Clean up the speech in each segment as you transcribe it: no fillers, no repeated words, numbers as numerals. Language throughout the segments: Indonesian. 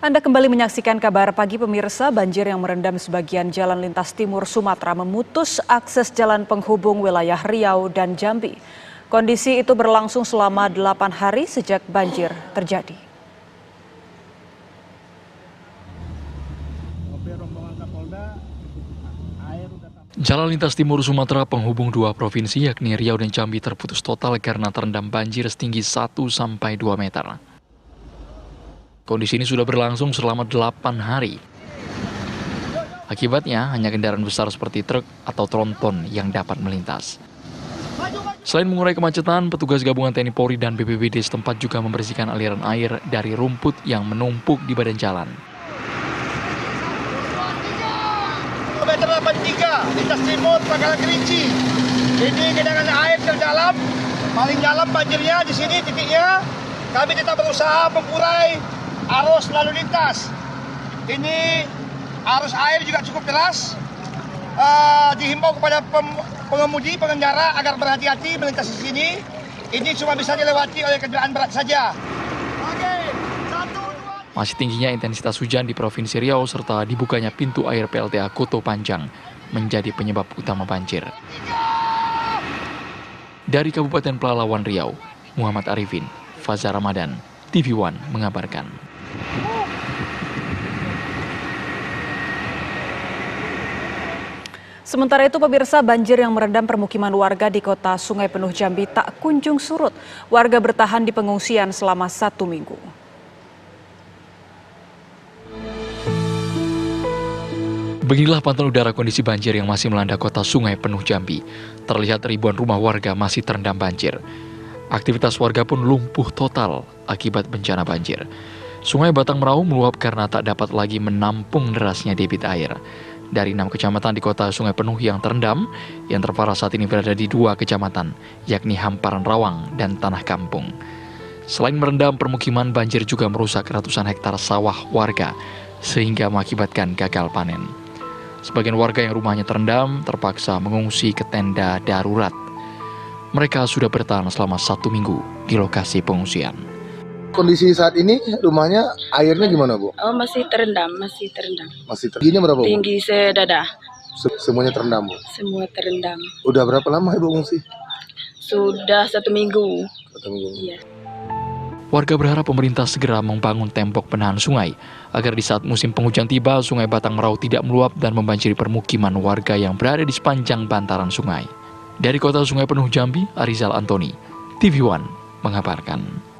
Anda kembali menyaksikan Kabar Pagi pemirsa. Banjir yang merendam sebagian jalan lintas timur Sumatera memutus akses jalan penghubung wilayah Riau dan Jambi. Kondisi itu berlangsung selama 8 hari sejak banjir terjadi. Jalan lintas timur Sumatera penghubung dua provinsi yakni Riau dan Jambi terputus total karena terendam banjir setinggi 1-2 meter. Kondisi ini sudah berlangsung selama 8 hari. Akibatnya, hanya kendaraan besar seperti truk atau tronton yang dapat melintas. Selain mengurai kemacetan, petugas gabungan TNI Polri dan BPBD setempat juga membersihkan aliran air dari rumput yang menumpuk di badan jalan. Kilometer 83, lintas timur Pangkalan Kerinci. Ini genangan air terdalam, paling dalam banjirnya di sini titiknya. Kami tetap berusaha mengurai arus lalu lintas. Ini arus air juga cukup deras. Dihimbau kepada pengemudi, pengendara agar berhati-hati melintasi sini. Ini cuma bisa dilewati oleh kendaraan berat saja. Masih tingginya intensitas hujan di Provinsi Riau serta dibukanya pintu air PLTA Koto Panjang menjadi penyebab utama banjir. Dari Kabupaten Pelalawan Riau, Muhammad Arifin, Faza Ramadan, TV One mengabarkan. Sementara itu pemirsa, banjir yang merendam permukiman warga di kota Sungai Penuh Jambi tak kunjung surut. Warga bertahan di pengungsian selama 1 minggu. Beginilah pantauan udara kondisi banjir yang masih melanda kota Sungai Penuh Jambi. Terlihat ribuan rumah warga masih terendam banjir. Aktivitas warga pun lumpuh total akibat bencana banjir. Sungai Batang Merau meluap karena tak dapat lagi menampung derasnya debit air. Dari 6 kecamatan di kota Sungai Penuh yang terendam, yang terparah saat ini berada di 2 kecamatan, yakni Hamparan Rawang dan Tanah Kampung. Selain merendam permukiman, banjir juga merusak ratusan hektar sawah warga, sehingga mengakibatkan gagal panen. Sebagian warga yang rumahnya terendam terpaksa mengungsi ke tenda darurat. Mereka sudah bertahan selama 1 minggu di lokasi pengungsian. Kondisi saat ini rumahnya airnya gimana, Bu? Oh, masih terendam. Tingginya berapa, Bu? Tinggi sedada. Semuanya terendam, Bu? Semua terendam. Udah berapa lama Ibu ngungsi? Sudah 1 minggu. 1 minggu. Iya. Warga berharap pemerintah segera membangun tembok penahan sungai, agar di saat musim penghujan tiba, Sungai Batang Merau tidak meluap dan membanjiri permukiman warga yang berada di sepanjang bantaran sungai. Dari kota Sungai Penuh Jambi, Arizal Antoni, TV One mengabarkan.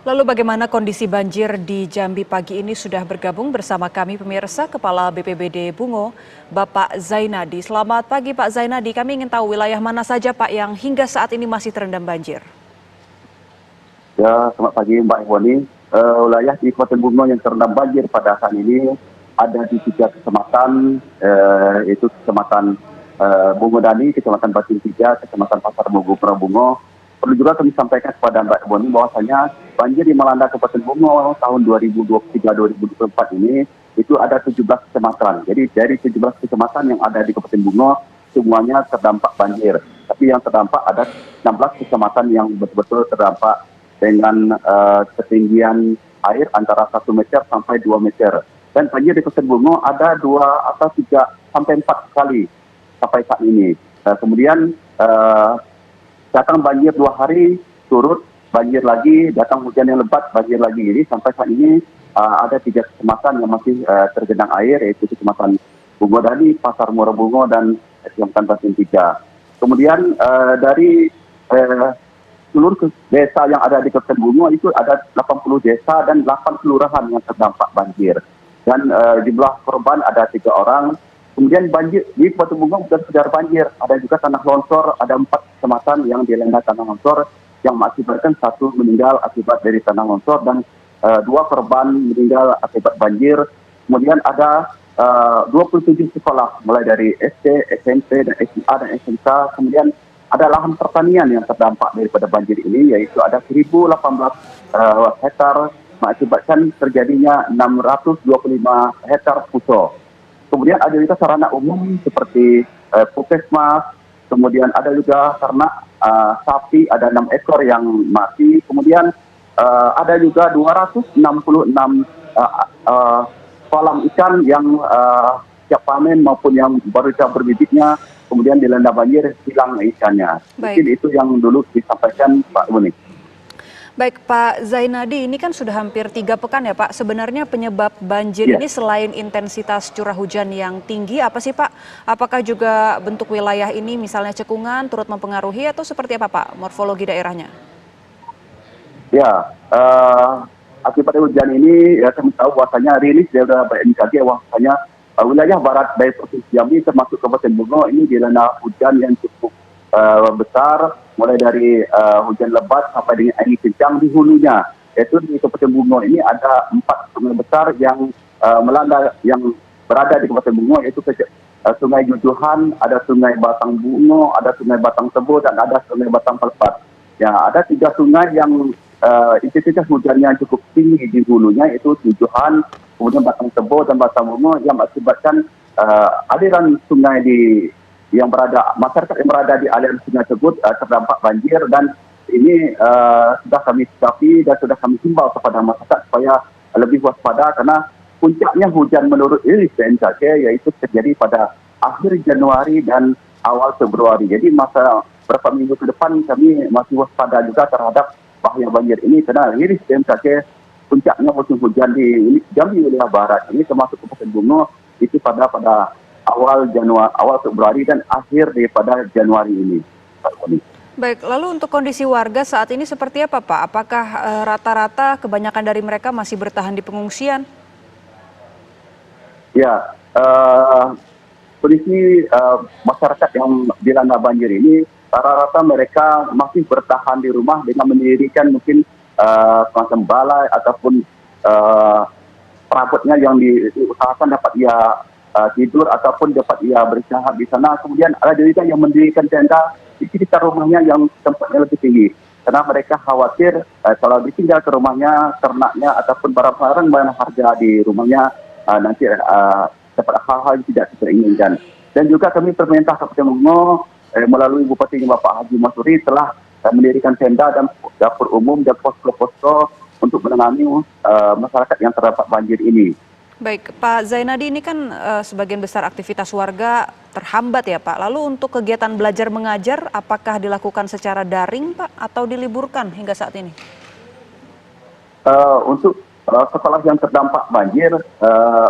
Lalu bagaimana kondisi banjir di Jambi pagi ini? Sudah bergabung bersama kami pemirsa Kepala BPBD Bungo, Bapak Zainadi. Selamat pagi Pak Zainadi, kami ingin tahu wilayah mana saja Pak yang hingga saat ini masih terendam banjir. Ya, selamat pagi Mbak Iwani. Wilayah di Kabupaten Bungo yang terendam banjir pada saat ini ada di 3 kecamatan, yaitu Kecamatan Bungo Dani, Kecamatan Batin 3, Kecamatan Pasar Bungo, Bungo. Perlu juga kami sampaikan kepada Mbak Iwani bahwasanya banjir di melanda Kabupaten Bungo tahun 2023-2024 ini itu ada 17 kecamatan. Jadi dari 17 kecamatan yang ada di Kabupaten Bungo semuanya terdampak banjir. Tapi yang terdampak ada 16 kecamatan yang betul-betul terdampak dengan ketinggian air antara 1 meter sampai 2 meter. Dan banjir di Kabupaten Bungo ada 2 atau 3 sampai 4 kali sampai saat ini. Kemudian datang banjir 2 hari, turut banjir lagi, datang hujan yang lebat, banjir lagi. Jadi sampai saat ini ada 3 kecamatan yang masih tergenang air, yaitu Kecamatan Bungo Dani, Pasar Muara Bungo, dan Kecamatan Batin 3. Kemudian dari seluruh desa yang ada di Kabupaten Bungo itu ada 80 desa dan 8 kelurahan yang terdampak banjir. Dan jumlah korban ada 3 orang. Kemudian banjir di Kabupaten Bungo bukan sekedar banjir, ada juga tanah longsor, ada 4 kecamatan yang dilanda tanah longsor yang mengakibatkan 1 meninggal akibat dari tanah longsor dan 2 korban meninggal akibat banjir. Kemudian ada 27 sekolah mulai dari SD, SMP, dan SMA dan SMK. Kemudian ada lahan pertanian yang terdampak daripada banjir ini, yaitu ada 1.018 hektar mengakibatkan terjadinya 625 hektar puso. Kemudian ada juga sarana umum seperti puskesmas, kemudian ada juga ternak sapi, ada 6 ekor yang mati. Kemudian ada juga 266 kolam ikan yang siap panen maupun yang baru siap berbibitnya, kemudian dilanda banjir hilang ikannya. Baik. Mungkin itu yang dulu disampaikan Pak Buni. Baik, Pak Zainadi, ini kan sudah hampir 3 pekan ya Pak. Sebenarnya penyebab banjir Iya. ini selain intensitas curah hujan yang tinggi, apa sih Pak? Apakah juga bentuk wilayah ini misalnya cekungan turut mempengaruhi atau seperti apa Pak morfologi daerahnya? Ya, akibat hujan ini ya kami tahu bahwasanya rilis dari BMKG bahwasanya wilayah barat dari Provinsi Jambi termasuk Kabupaten Bungo ini dilanda hujan yang cukup besar, mulai dari hujan lebat sampai dengan angin kencang di hulunya. Yaitu di Kabupaten Bungo ini ada 4 sungai besar yang melanda, yang berada di Kabupaten Bungo, yaitu Sungai Jujuhan, ada Sungai Batang Bungo, ada Sungai Batang Tebo, dan ada Sungai Batang Pelpat. Ya, ada 3 sungai yang intensitas hujannya cukup tinggi di hulunya, yaitu Jujuhan, kemudian Batang Tebo dan Batang Bungo, yang mengakibatkan aliran sungai masyarakat yang berada di aliran sungai tersebut terdampak banjir, dan ini sudah kami sikapi dan sudah kami himbau kepada masyarakat supaya lebih waspada karena puncaknya hujan menurut rilis BMKG yaitu terjadi pada akhir Januari dan awal Februari. Jadi masa beberapa minggu ke depan kami masih waspada juga terhadap bahaya banjir ini karena rilis BMKG puncaknya musim hujan di Jambi wilayah barat ini termasuk Kabupaten Bungo itu pada awal Februari dan akhir daripada Januari ini. Baik, lalu untuk kondisi warga saat ini seperti apa Pak? Apakah rata-rata kebanyakan dari mereka masih bertahan di pengungsian? Ya, kondisi masyarakat yang dilanda banjir ini rata-rata mereka masih bertahan di rumah dengan mendirikan mungkin semacam balai ataupun perabotnya yang diusahakan dapat ia tidur ataupun dapat ia beristirahat di sana. Kemudian ada juga yang mendirikan tenda di sekitar rumahnya yang tempatnya lebih tinggi. Karena mereka khawatir kalau ditinggal ke rumahnya, ternaknya ataupun barang-barang harga di rumahnya nanti dapat hal-hal yang tidak kita inginkan. Dan juga kami pemerintah Kabupaten Bungo melalui Bupati Bapak Haji Masuri telah mendirikan tenda dan dapur umum dan posko-posko untuk menangani masyarakat yang terdampak banjir ini. Baik, Pak Zainadi, ini kan sebagian besar aktivitas warga terhambat ya Pak. Lalu untuk kegiatan belajar mengajar, apakah dilakukan secara daring Pak atau diliburkan hingga saat ini? Untuk sekolah yang terdampak banjir,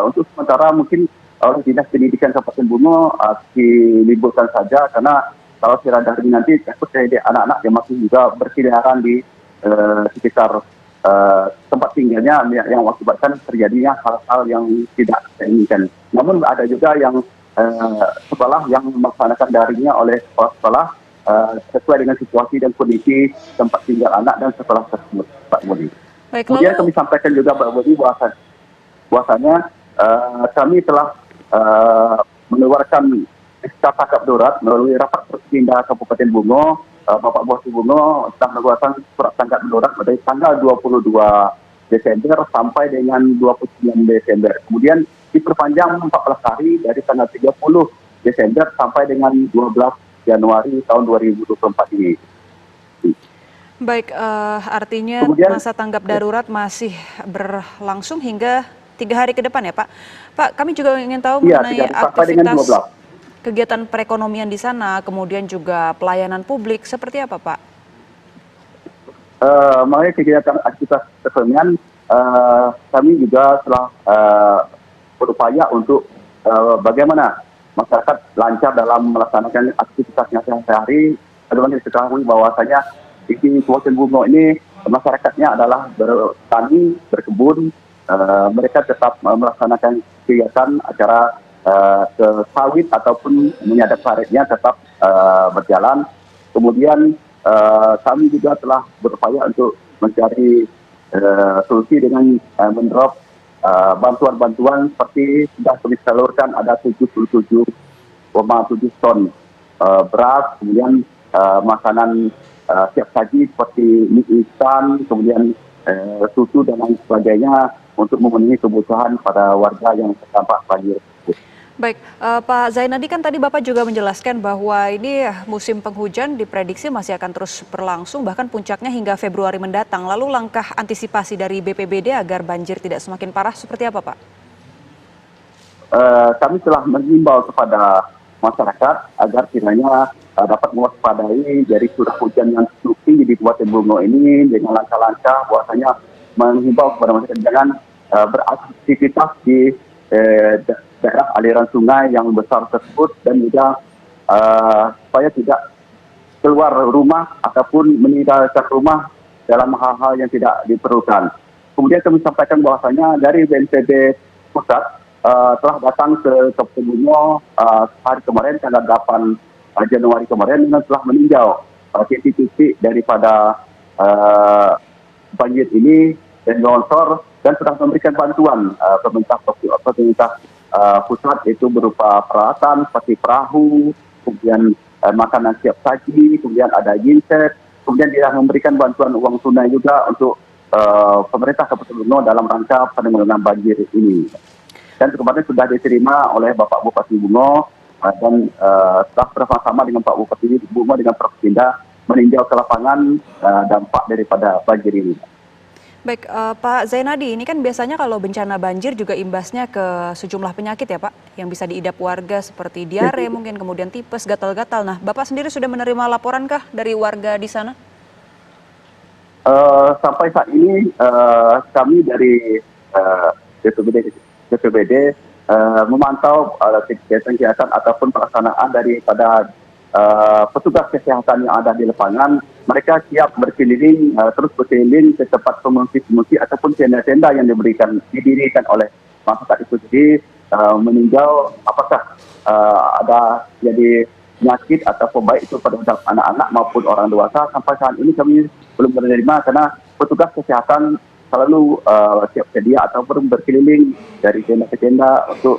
untuk sementara mungkin oleh Dinas Pendidikan Kabupaten Bungo diliburkan saja karena kalau secara daring nanti takut anak-anak yang masih juga berkeliaran di sekitar tempat tinggalnya yang mengakibatkan terjadinya hal-hal yang tidak diinginkan. Namun ada juga yang sekolah yang melaksanakan daringnya oleh sekolah-sekolah sesuai dengan situasi dan kondisi tempat tinggal anak dan sekolah tersebut, Pak Budi. Baik, kemudian kami sampaikan juga Pak Budi bahwasanya kami telah mengeluarkan SK tanggap darurat melalui rapat Persinda Kabupaten Bungo. Bapak Bupati Bungo telah mengeluarkan surat tanggap darurat dari tanggal 22 Desember sampai dengan 29 Desember. Kemudian diperpanjang 14 hari dari tanggal 30 Desember sampai dengan 12 Januari tahun 2024 ini. Baik, artinya Kemudian, masa tanggap darurat masih berlangsung hingga 3 hari ke depan ya Pak. Pak, kami juga ingin tahu mengenai sampai dengan 12. kegiatan perekonomian di sana, kemudian juga pelayanan publik, seperti apa Pak? Mengenai kegiatan aktivitas perekonomian, kami juga telah berupaya untuk bagaimana masyarakat lancar dalam melaksanakan aktivitasnya sehari-hari. Bagaimana diketahui bahwasanya di Kabupaten Bungo ini masyarakatnya adalah bertani, berkebun, mereka tetap melaksanakan kegiatan acara ke sawit ataupun menyadap sawitnya tetap berjalan. Kemudian kami juga telah berupaya untuk mencari solusi dengan mendrop bantuan-bantuan seperti sudah kami salurkan ada 77,7 ton beras, kemudian makanan siap saji seperti mie instan, kemudian susu dan lain sebagainya untuk memenuhi kebutuhan pada warga yang terdampak banjir. Baik, Pak Zainadi, kan tadi Bapak juga menjelaskan bahwa ini musim penghujan diprediksi masih akan terus berlangsung, bahkan puncaknya hingga Februari mendatang. Lalu langkah antisipasi dari BPBD agar banjir tidak semakin parah seperti apa, Pak? Kami telah mengimbau kepada masyarakat agar kiranya dapat mewaspadai dari curah hujan yang cukup tinggi di Kabupaten Bungo ini dengan langkah-langkah bahwasanya menghimbau kepada masyarakat jangan beraktivitas di daerah aliran sungai yang besar tersebut dan juga supaya tidak keluar rumah ataupun meninggalkan rumah dalam hal-hal yang tidak diperlukan. Kemudian kami sampaikan bahwasanya dari BNPB Pusat telah datang ke Kabupaten Bungo hari kemarin tanggal 8 Januari kemarin dan telah meninjau titik-titik daripada banjir ini dan longsor dan sudah memberikan bantuan pemerintah pusat itu berupa peralatan seperti perahu, kemudian makanan siap saji, kemudian ada genset, kemudian dia memberikan bantuan uang tunai juga untuk pemerintah Kabupaten Bungo dalam rangka penanggulangan banjir ini. Dan kemarin sudah diterima oleh Bapak Bupati Bungo dan setelah bersama-sama dengan Pak Bupati Bungo dengan Propinda meninjau ke lapangan dampak daripada banjir ini. Baik, Pak Zainadi, ini kan biasanya kalau bencana banjir juga imbasnya ke sejumlah penyakit ya Pak, yang bisa diidap warga seperti diare, mungkin kemudian tipes, gatal-gatal. Nah, Bapak sendiri sudah menerima laporankah dari warga di sana? Sampai saat ini kami dari BPBD memantau kegiatan ataupun pelaksanaan daripada petugas kesehatan yang ada di lapangan. Mereka siap berkeliling, terus berkeliling ke tempat pengungsi-pengungsi ataupun tenda-tenda yang didirikan oleh masyarakat itu sendiri, meninjau apakah ada jadi penyakit ataupun baik itu pada anak-anak maupun orang dewasa. Sampai saat ini kami belum menerima karena petugas kesehatan selalu siap sedia ataupun berkeliling dari tenda ke tenda untuk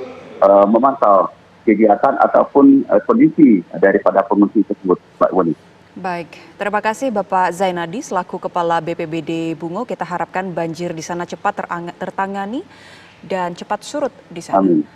memantau kegiatan ataupun kondisi daripada pengungsi tersebut, Mbak Wani. Baik, terima kasih Bapak Zainadi selaku Kepala BPBD Bungo. Kita harapkan banjir di sana cepat tertangani dan cepat surut di sana. Amin.